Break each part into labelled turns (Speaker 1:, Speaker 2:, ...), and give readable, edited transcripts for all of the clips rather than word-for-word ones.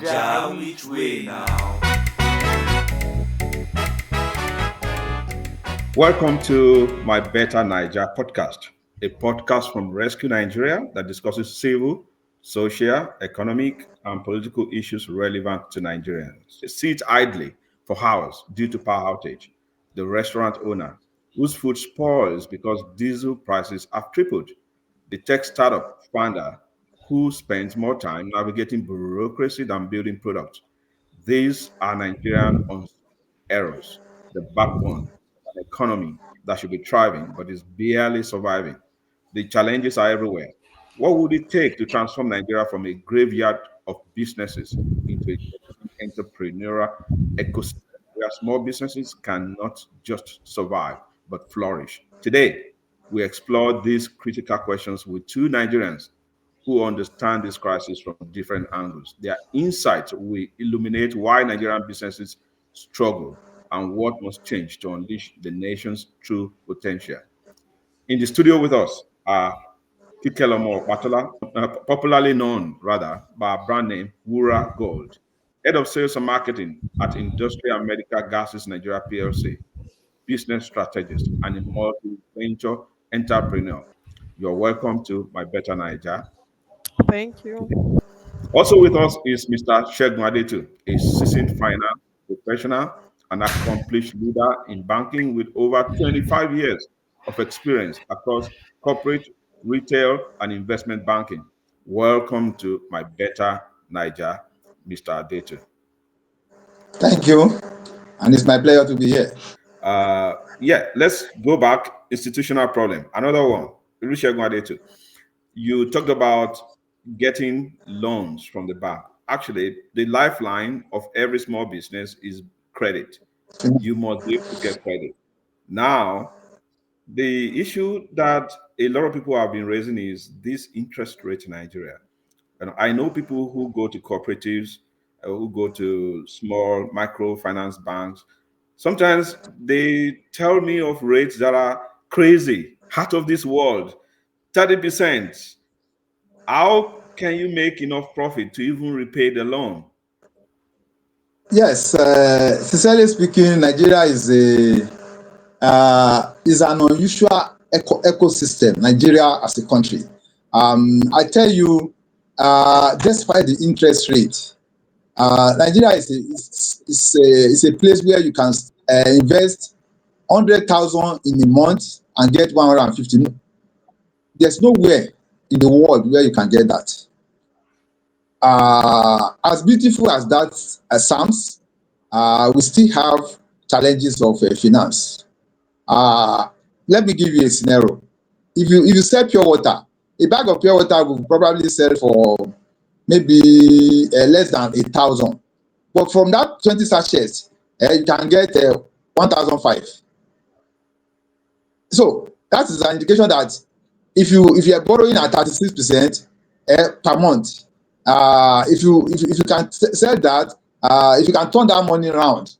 Speaker 1: Naija, which way now?
Speaker 2: Welcome to my Better Niger podcast, a podcast from Rescue Nigeria that discusses civil, social, economic, and political issues relevant to Nigerians. Sit idly for hours due to power outage. The restaurant owner whose food spoils because diesel prices have tripled. The tech startup founder who spends more time navigating bureaucracy than building products. These are Nigerian errors, the backbone of an economy that should be thriving but is barely surviving. The challenges are everywhere. What would it take to transform Nigeria from a graveyard of businesses into a entrepreneurial ecosystem where small businesses cannot just survive but flourish? Today, we explore these critical questions with two Nigerians who understand this crisis from different angles. Their insights will illuminate why Nigerian businesses struggle and what must change to unleash the nation's true potential. In the studio with us are Kikelomo Batola, popularly known rather by a brand name Wura Gold, Head of Sales and Marketing at Industrial and Medical Gases Nigeria PLC, business strategist, and a multi-venture entrepreneur. You're welcome to my Better Niger.
Speaker 3: Thank you.
Speaker 2: Also with us is Mr. Shegun Adetu, a seasoned finance professional and accomplished leader in banking with over 25 years of experience across corporate, retail, and investment banking. Welcome to my Better Niger, Mr. Adetu.
Speaker 4: Thank you, and it's my pleasure to be here.
Speaker 2: Let's go back. Institutional problem. Another one. Olusegun Adetu. You talked about getting loans from the bank. Actually, the lifeline of every small business is credit. You must be able to get credit. Now, the issue that a lot of people have been raising is this interest rate in Nigeria. And I know people who go to cooperatives, who go to small microfinance banks. Sometimes they tell me of rates that are crazy, out of this world, 30%. How can you make enough profit to even repay the loan?
Speaker 4: Yes, sincerely speaking, Nigeria is an unusual ecosystem. Nigeria as a country, I tell you, despite the interest rate, Nigeria is a place where you can invest 100,000 in a month and get 150. There's nowhere in the world where you can get that. As beautiful as that sounds, we still have challenges of finance. Uh, Let me give you a scenario. If you sell pure water, a bag of pure water will probably sell for maybe less than 1,000. But from that 20 sachets, you can get 1,005. So that is an indication that if you are borrowing at 36% per month, if you can sell that, if you can turn that money around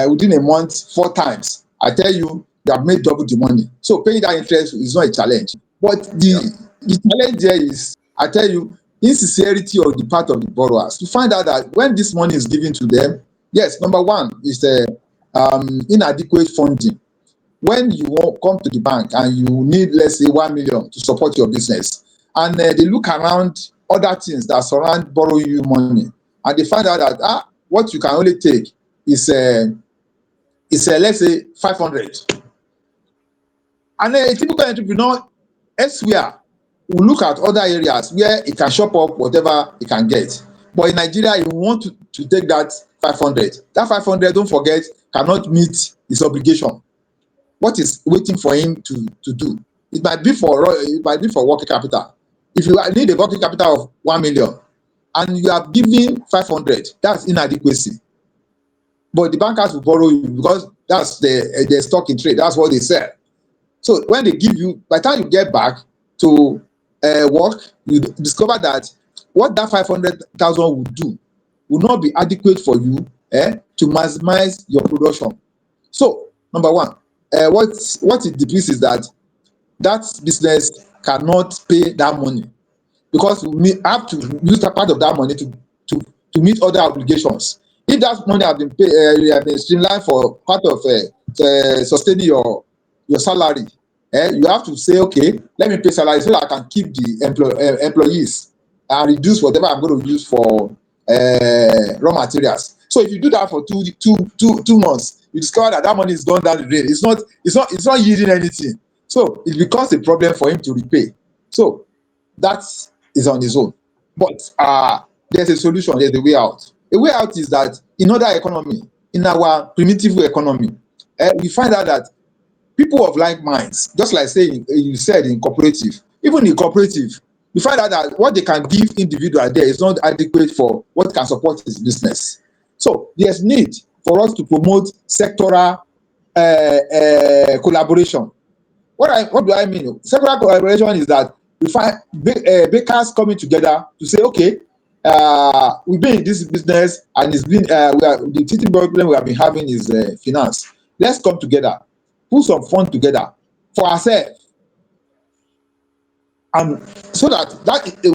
Speaker 4: within a month 4 times, I tell you, you have made double the money. So paying that interest is not a challenge. But the challenge there is, I tell you, insincerity on the part of the borrowers. To find out that when this money is given to them, yes, number one is inadequate funding. When you come to the bank and you need, let's say, 1 million to support your business, and they look around other things that surround borrowing you money, and they find out that what you can only take is let's say 500, and a typical entrepreneur elsewhere will look at other areas where he can shop up whatever he can get. But in Nigeria, you want to take that 500. That 500, don't forget, cannot meet his obligation. What is waiting for him to do? It might be for working capital. If you need a working capital of 1 million and you are giving 500, that's inadequacy. But the bankers will borrow you because that's the stock in trade. That's what they sell. So when they give you, by the time you get back to work, you discover that what that 500,000 will do will not be adequate for you to maximize your production. So number one, what it depicts is that business cannot pay that money, because we have to use that part of that money to to meet other obligations. If that money have been streamlined for part of sustaining your salary, you have to say, okay, let me pay salary so that I can keep the employees and reduce whatever I'm going to use for raw materials. So if you do that for two months, you discover that that money is gone down the drain. It's not yielding anything. So it becomes a problem for him to repay. So that is on his own. But there's a solution, there's a way out. A way out is that in other economy, in our primitive economy, we find out that people of like minds, just like saying you said in cooperative, even in cooperative, you find out that what they can give individual there is not adequate for what can support his business. So there's need for us to promote sectoral collaboration. What do I mean? Sectoral collaboration is that we find bakers coming together to say, okay, we've been in this business and it's been the teaching problem we have been having is finance. Let's come together, put some fund together for ourselves, and so that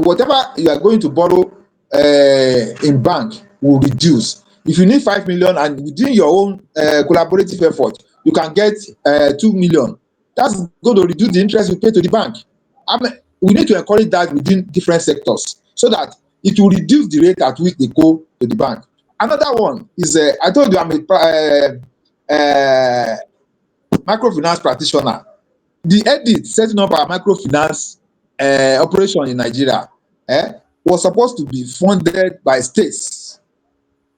Speaker 4: whatever you are going to borrow in bank will reduce. If you need 5 million and within your own collaborative effort, you can get 2 million. That's going to reduce the interest you pay to the bank. We need to encourage that within different sectors so that it will reduce the rate at which they go to the bank. Another one is I told you I'm a microfinance practitioner. The edit setting up our microfinance operation in Nigeria was supposed to be funded by states.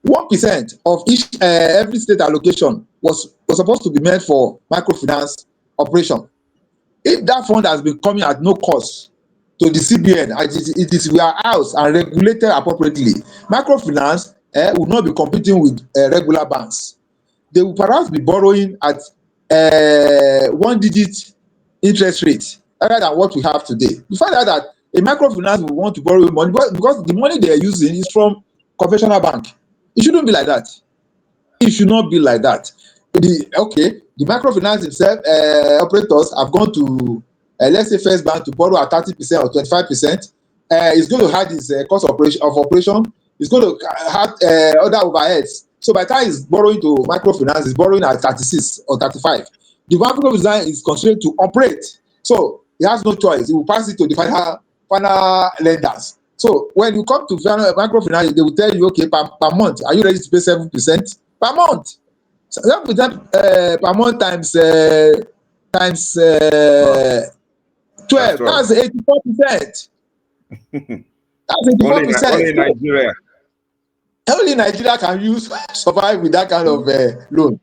Speaker 4: 1% of each every state allocation was supposed to be meant for microfinance operation. If that fund has been coming at no cost to the CBN, it is warehoused and regulated appropriately, microfinance will not be competing with regular banks. They will perhaps be borrowing at one-digit interest rate rather than what we have today. You find out that a microfinance will want to borrow money because the money they are using is from conventional bank. It shouldn't be like that. It should not be like that. The microfinance itself, operators have gone to, let's say, First Bank to borrow at 30% or 25%. It's going to have this cost of operation. It's going to have other overheads. So by the time it's borrowing to microfinance, it's borrowing at 36 or 35. The microfinance is constrained to operate. So he has no choice. He will pass it to the final lenders. So when you come to microfinance, they will tell you, okay, per month, are you ready to pay 7% per month? 7% per month times 12. That's 84%. That's 84%.
Speaker 2: Only in Nigeria.
Speaker 4: Only Nigeria can survive with that kind of loan.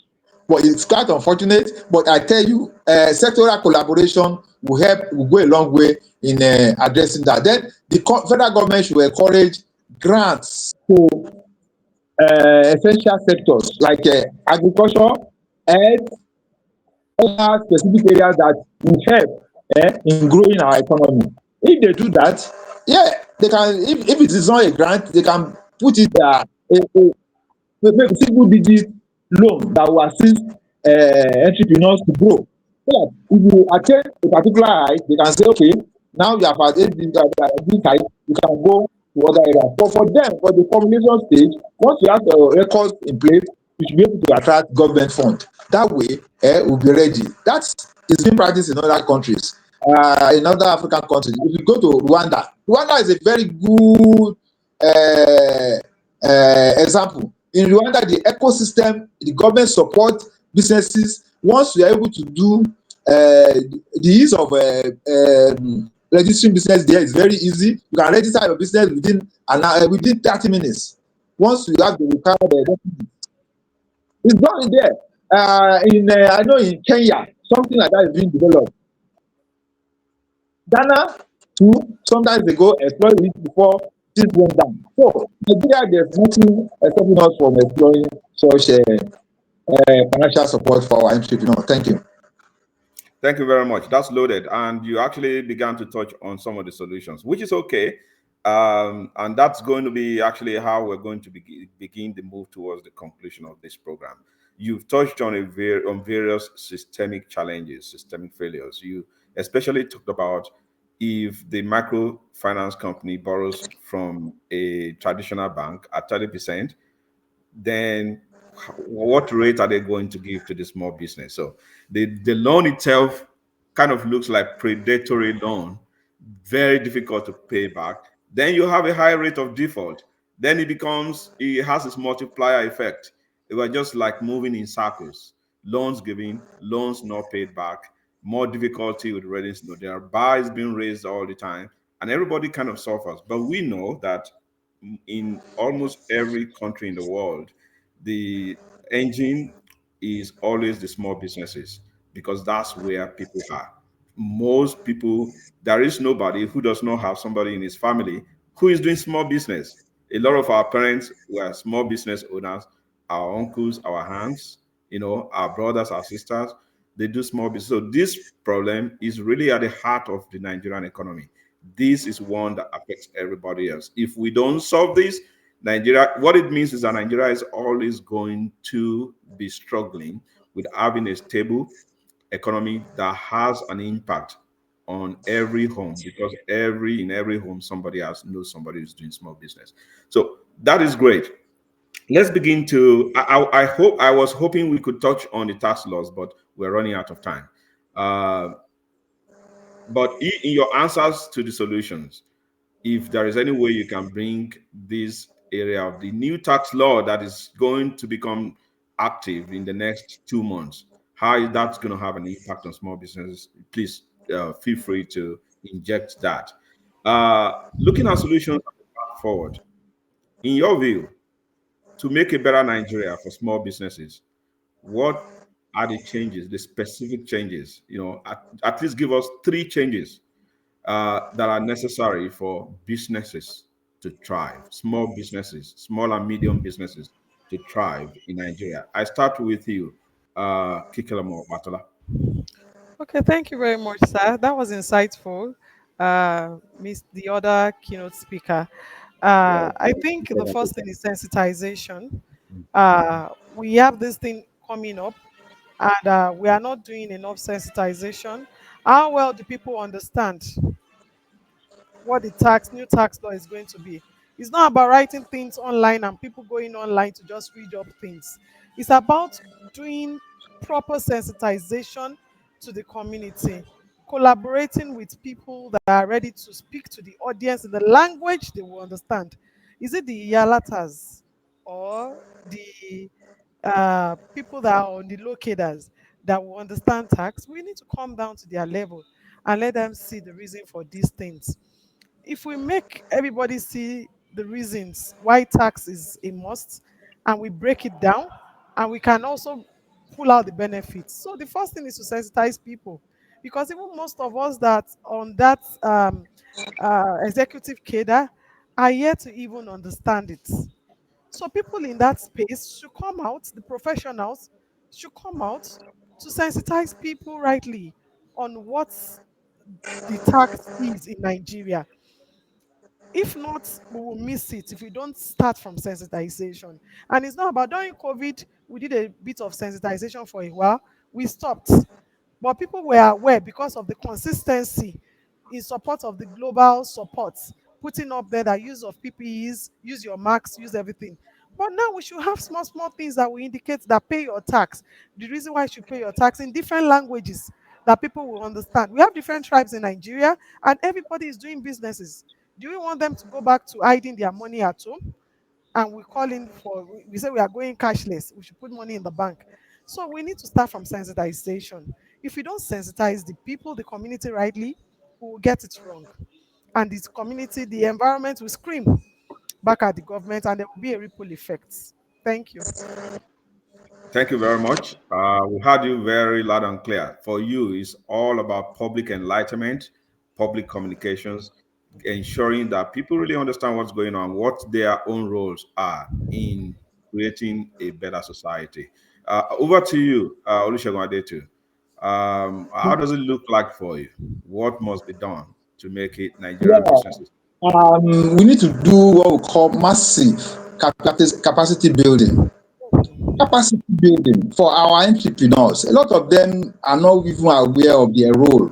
Speaker 4: But it's quite unfortunate. But I tell you, sectoral collaboration will go a long way in addressing that. Then the federal government should encourage grants to essential sectors like agriculture, health, other specific areas that will help in growing our economy. If they do that, they can. If it is not a grant, they can put it maybe single-digit loan that will assist entrepreneurs to grow. So if you attain a particular height, they can say, okay, now you have attained this height, you can go to other areas. But for them, for the formulation stage, once you have the records in place, you should be able to attract government funds. That way, we'll be ready. That is being practiced in other countries, in other African countries. If you go to Rwanda is a very good example. In Rwanda, the ecosystem, the government support businesses. Once you are able to do the ease of registering business there is very easy. You can register your business within 30 minutes. Once you have the required documents, it's done in there. I know in Kenya, something like that is being developed. Ghana, too, sometimes they go exploit it before things went down. So, Nigeria, there's nothing stopping us from exploring such financial support for our entrepreneurs. Thank you.
Speaker 2: Thank you very much. That's loaded. And you actually began to touch on some of the solutions, which is okay. And that's going to be actually how we're going to begin the move towards the conclusion of this program. You've touched on various systemic challenges, systemic failures. You especially talked about if the microfinance company borrows from a traditional bank at 30%, then what rate are they going to give to the small business? So the loan itself kind of looks like predatory loan, very difficult to pay back. Then you have a high rate of default. Then it has this multiplier effect. It was just like moving in circles. Loans given, loans not paid back, more difficulty with readiness. There are bars being raised all the time, and everybody kind of suffers. But we know that in almost every country in the world, the engine is always the small businesses because that's where people are. Most people, there is nobody who does not have somebody in his family who is doing small business. A lot of our parents were small business owners, our uncles, our aunts, our brothers, our sisters, they do small business. So this problem is really at the heart of the Nigerian economy. This is one that affects everybody else. If we don't solve this, Nigeria, what it means is that Nigeria is always going to be struggling with having a stable economy that has an impact on every home because in every home somebody else knows somebody who's doing small business. So that is great. Let's begin to. I was hoping we could touch on the tax laws, but we're running out of time. Uh, but in your answers to the solutions, if there is any way you can bring this area of the new tax law that is going to become active in the next 2 months, how that's going to have an impact on small businesses, please feel free to inject that. Looking at solutions forward, in your view, to make a better Nigeria for small businesses, what are the changes, the specific changes? At least give us three changes that are necessary for businesses to thrive, small businesses, small and medium businesses to thrive in Nigeria. I start with you, Kikelamo Matola.
Speaker 3: Okay, thank you very much, sir. That was insightful. Miss the other keynote speaker.
Speaker 2: Yeah,
Speaker 3: I think the first thing is sensitization. We have this thing coming up, and we are not doing enough sensitization. How well do people understand what the new tax law is going to be? It's not about writing things online and people going online to just read up things. It's about doing proper sensitization to the community, collaborating with people that are ready to speak to the audience in the language they will understand. Is it the Yalatas or the people that are on the locators that will understand tax? We need to come down to their level and let them see the reason for these things. If we make everybody see the reasons why tax is a must and we break it down, and we can also pull out the benefits. So the first thing is to sensitize people, because even most of us that on that executive cadre are yet to even understand it. So people in that space should come out, the professionals should come out to sensitize people rightly on what the tax is in Nigeria. If not, we will miss it if we don't start from sensitization. And it's not about during COVID, we did a bit of sensitization for a while, we stopped. But people were aware because of the consistency in support of the global support, putting up there that use of PPEs, use your masks, use everything. But now we should have small, small things that will indicate that pay your tax. The reason why you should pay your tax in different languages that people will understand. We have different tribes in Nigeria and everybody is doing businesses. Do we want them to go back to hiding their money at home? And we call in for, we say we are going cashless, we should put money in the bank. So we need to start from sensitization. If we don't sensitize the people, the community rightly, we will get it wrong. And this community, the environment will scream back at the government and there will be a ripple effect. Thank you.
Speaker 2: Thank you very much. We heard you very loud and clear. For you, it's all about public enlightenment, public communications, ensuring that people really understand what's going on, what their own roles are in creating a better society. Over to you, Olusegun Adetu. How does it look like for you? What must be done to make it Nigerian
Speaker 4: Yeah,
Speaker 2: businesses?
Speaker 4: we need to do what we call massive capacity building. Capacity building for our entrepreneurs. A lot of them are not even aware of their role.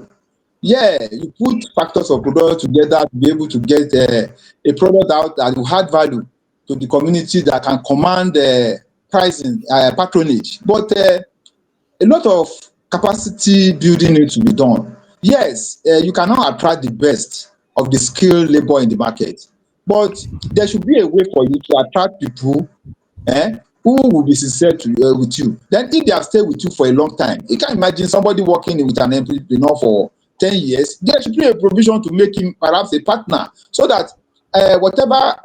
Speaker 4: Yeah, you put factors of production together to be able to get a product out that will add value to the community that can command pricing, patronage. But a lot of capacity building needs to be done. Yes, you cannot attract the best of the skilled labor in the market, but there should be a way for you to attract people who will be sincere with you. Then if they have stayed with you for a long time, you can imagine somebody working with an entrepreneur for 10 years. There should be a provision to make him perhaps a partner, so that whatever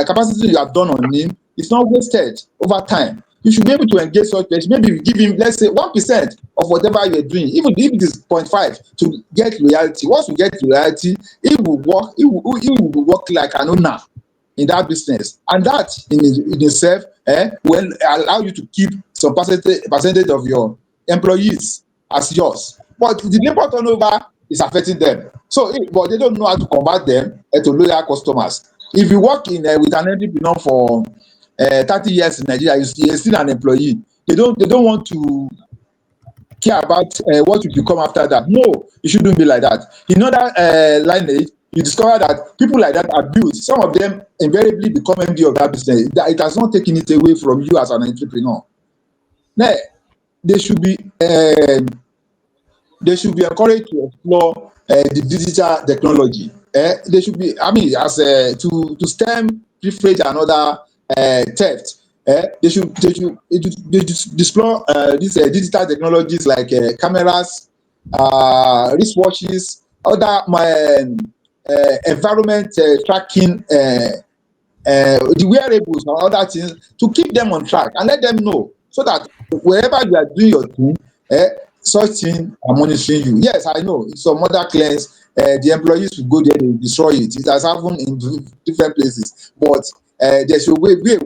Speaker 4: capacity you have done on him is not wasted over time. You should be able to engage such person. Maybe you give him, let's say, 1% of whatever you are doing, even if it is 0.5, to get loyalty. Once you get loyalty, he will work. He will work like an owner in that business, and that in itself will allow you to keep some percentage of your employees as yours. But the labor turnover is affecting them, so but they don't know how to convert them to loyal customers. If you work in with an entrepreneur for 30 years in Nigeria, you're still an employee. They don't want to care about what you become after that. No, it shouldn't be like that. In other lineage, you discover that people like that abuse. Some of them invariably become MD of that business. That it has not taken it away from you as an entrepreneur. Now, they should be encouraged to explore the digital technology. They should be, I mean, as to stem theft and other theft. They should explore these digital technologies like cameras, wristwatches, other environment tracking, the wearables and other things, to keep them on track and let them know, so that wherever you are doing your thing, such things are monitoring you. Yes, I know some other clients, the employees will go there, they will destroy it. It has happened in different places, but there should be a way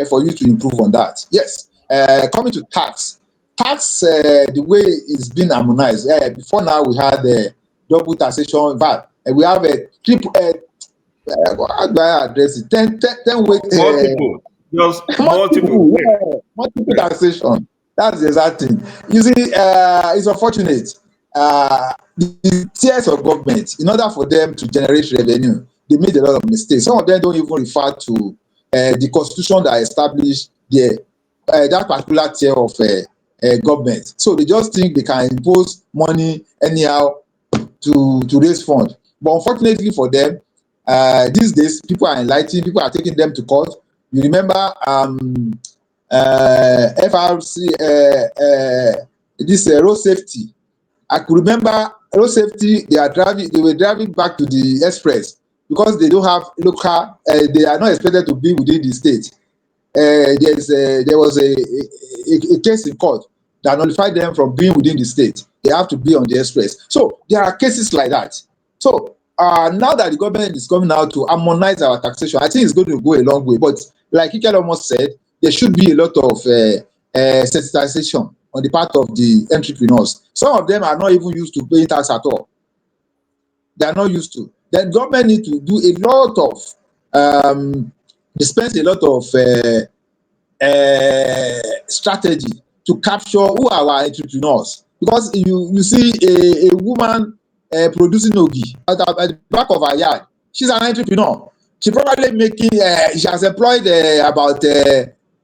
Speaker 4: for you to improve on that. Yes, coming to tax, the way it's been harmonized. Before now, we had double taxation, but we have a triple. How do I address it? 10 way.
Speaker 2: Multiple, just multiple.
Speaker 4: Multiple, yeah, multiple taxation. That's the exact thing. You see, it's unfortunate. The tiers of government, in order for them to generate revenue, they made a lot of mistakes. Some of them don't even refer to the constitution that established that particular tier of government. So they just think they can impose money anyhow to raise funds. But unfortunately for them, these days people are enlightened. People are taking them to court. You remember FRC, this road safety. I could remember road safety. They were driving back to the express because they don't have local. They are not expected to be within the state. There was a case in court that nullified them from being within the state. They have to be on the express. So there are cases like that. So now that the government is coming out to harmonize our taxation, I think it's going to go a long way. But like Ike almost said, there should be a lot of sensitization on the part of the entrepreneurs. Some of them are not even used to paying tax at all. They are not used to. Then government need to do a lot of dispense a lot of strategy to capture who are our entrepreneurs. Because you see a woman producing ogi at the back of her yard. She's an entrepreneur. She probably making she has employed about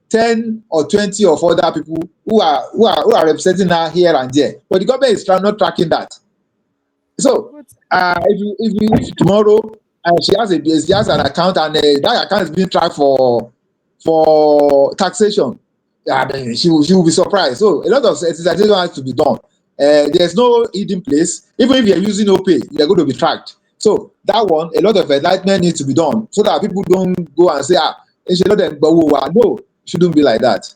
Speaker 4: 10 or 20 of other people who are representing her here and there. But the government is not tracking that. So if tomorrow she has an account and that account is being tracked for taxation, she will be surprised. So a lot of sensitization has to be done. There's no hidden place. Even if you're using OPay, you're going to be tracked. So that one, a lot of enlightenment needs to be done so that people don't go and say, no, it shouldn't be like that.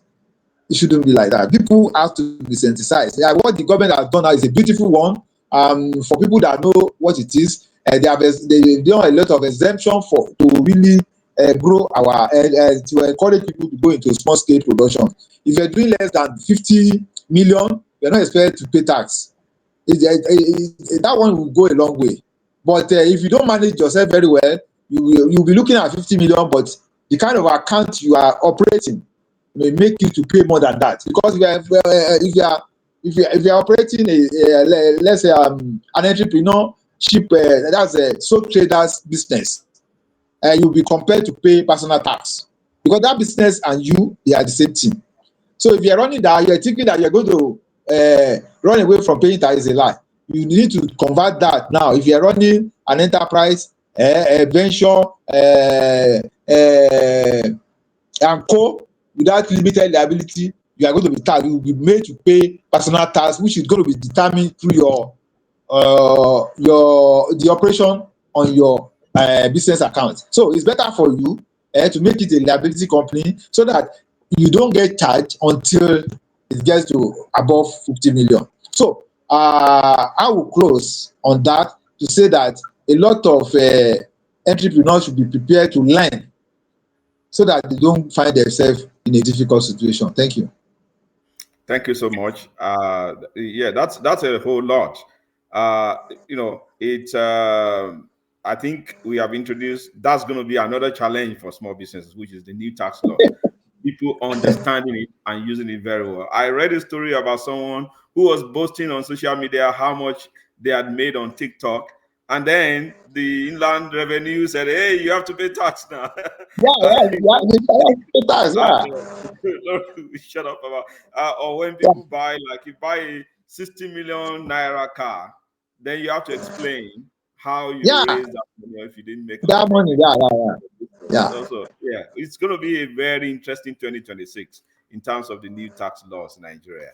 Speaker 4: It shouldn't be like that. People have to be sensitized. Yeah, what the government has done now is a beautiful one. For people that know what it is, they done a lot of exemption to really grow our to encourage people to go into small scale production. If you're doing less than 50 million, you're not expected to pay tax. That one will go a long way. But if you don't manage yourself very well, you'll be looking at 50 million, but the kind of account you are operating may make you to pay more than that. Because if you are if you are operating let's say an entrepreneurship, that's a sole traders business, you'll be compelled to pay personal tax because that business and you, they are the same thing. So if you are running that, you are thinking that you are going to run away from paying tax, is a lie. You need to convert that now. If you are running an enterprise, a venture, and co without limited liability, you are going to be taxed. You will be made to pay personal tax, which is going to be determined through your the operation on your business account. So it's better for you to make it a liability company so that you don't get charged until it gets to above 50 million. So I will close on that to say that a lot of entrepreneurs should be prepared to learn so that they don't find themselves in a difficult situation. Thank you.
Speaker 2: Thank you so much. Yeah, that's a whole lot. Uh, it. I think we have introduced. That's going to be another challenge for small businesses, which is the new tax laws. People understanding it and using it very well. I read a story about someone who was boasting on social media how much they had made on TikTok, and then the inland revenue said, "Hey, you have to pay tax now."
Speaker 4: Yeah, yeah, yeah, yeah, tax,
Speaker 2: I
Speaker 4: yeah,
Speaker 2: know. Shut up about. Or when
Speaker 4: yeah,
Speaker 2: people buy, like you buy a 60 million naira car, then you have to explain how you
Speaker 4: yeah,
Speaker 2: raised that money if you didn't make a lot
Speaker 4: that
Speaker 2: of
Speaker 4: money,
Speaker 2: profit.
Speaker 4: yeah, yeah, yeah, yeah.
Speaker 2: So yeah, it's going to be a very interesting 2026 in terms of the new tax laws in Nigeria.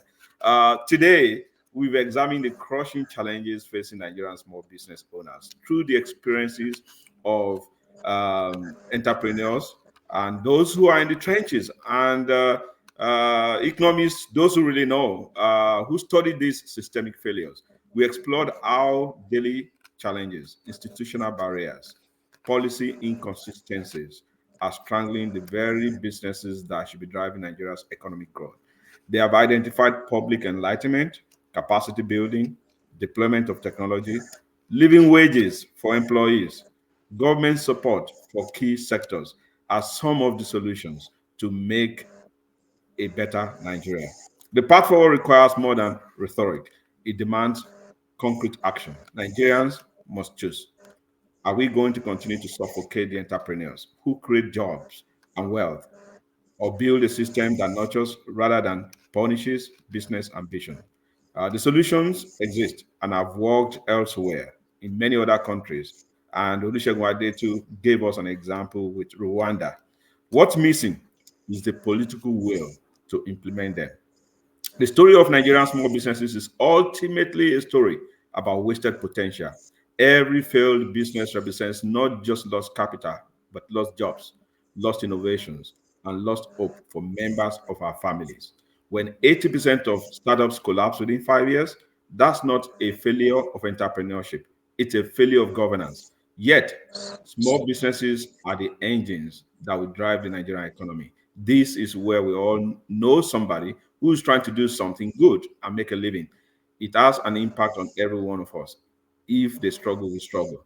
Speaker 2: Today, we've examined the crushing challenges facing Nigerian small business owners through the experiences of entrepreneurs and those who are in the trenches and economists, those who really know, who studied these systemic failures. We explored how daily challenges, institutional barriers, policy inconsistencies are strangling the very businesses that should be driving Nigeria's economic growth. They have identified public enlightenment, capacity building, deployment of technology, living wages for employees, government support for key sectors as some of the solutions to make a better Nigeria. The path forward requires more than rhetoric. It demands concrete action. Nigerians must choose. Are we going to continue to suffocate the entrepreneurs who create jobs and wealth, or build a system that nurtures rather than punishes business ambition? The solutions exist and have worked elsewhere in many other countries. And Olusegun Adetu gave us an example with Rwanda. What's missing is the political will to implement them. The story of Nigerian small businesses is ultimately a story about wasted potential. Every failed business represents not just lost capital, but lost jobs, lost innovations, and lost hope for members of our families. When 80% of startups collapse within 5 years, that's not a failure of entrepreneurship, it's a failure of governance. Yet, small businesses are the engines that will drive the Nigerian economy. This is where we all know somebody who's trying to do something good and make a living. It has an impact on every one of us. If they struggle, we struggle.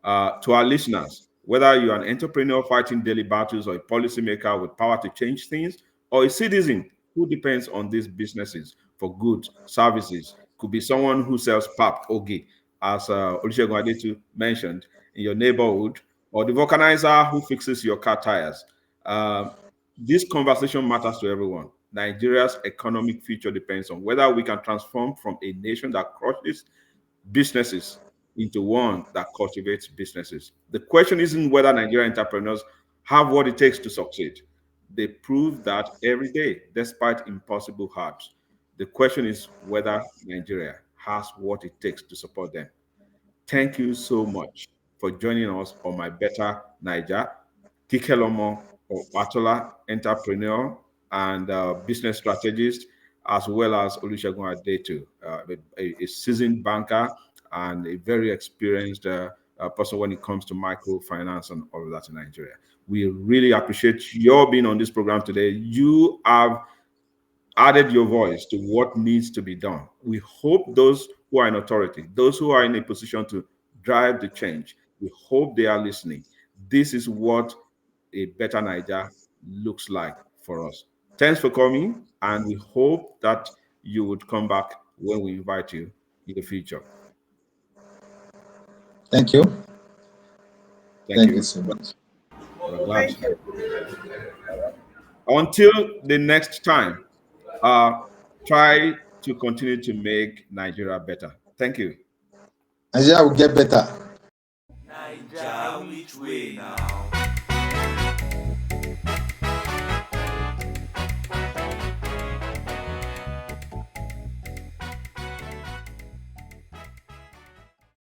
Speaker 2: To our listeners, whether you're an entrepreneur fighting daily battles or a policymaker with power to change things, or a citizen who depends on these businesses for goods, services, could be someone who sells pap, ogi, as Olusegun Adetu mentioned, in your neighborhood, or the vulcanizer who fixes your car tires. Um, this conversation matters to everyone. Nigeria's economic future depends on whether we can transform from a nation that crushes businesses into one that cultivates businesses. The question isn't whether Nigerian entrepreneurs have what it takes to succeed. They prove that every day, despite impossible odds. The question is whether Nigeria has what it takes to support them. Thank you so much for joining us on My Better Niger. Kikelomo Batola, entrepreneur and business strategist, as well as Olusegun Adetu, a seasoned banker and a very experienced person when it comes to microfinance and all of that in Nigeria. We really appreciate your being on this program today. You have added your voice to what needs to be done. We hope those who are in authority, those who are in a position to drive the change, we hope they are listening. This is what a better Niger looks like for us. Thanks for coming, and we hope that you would come back when we invite you in the future.
Speaker 4: Thank you.
Speaker 2: Thank
Speaker 4: Thank you
Speaker 2: you.
Speaker 4: so much.
Speaker 2: We're glad.
Speaker 3: Thank you.
Speaker 2: Until the next time, try to continue to make Nigeria better. Thank you.
Speaker 4: Nigeria will get better.
Speaker 1: Naija, which way now?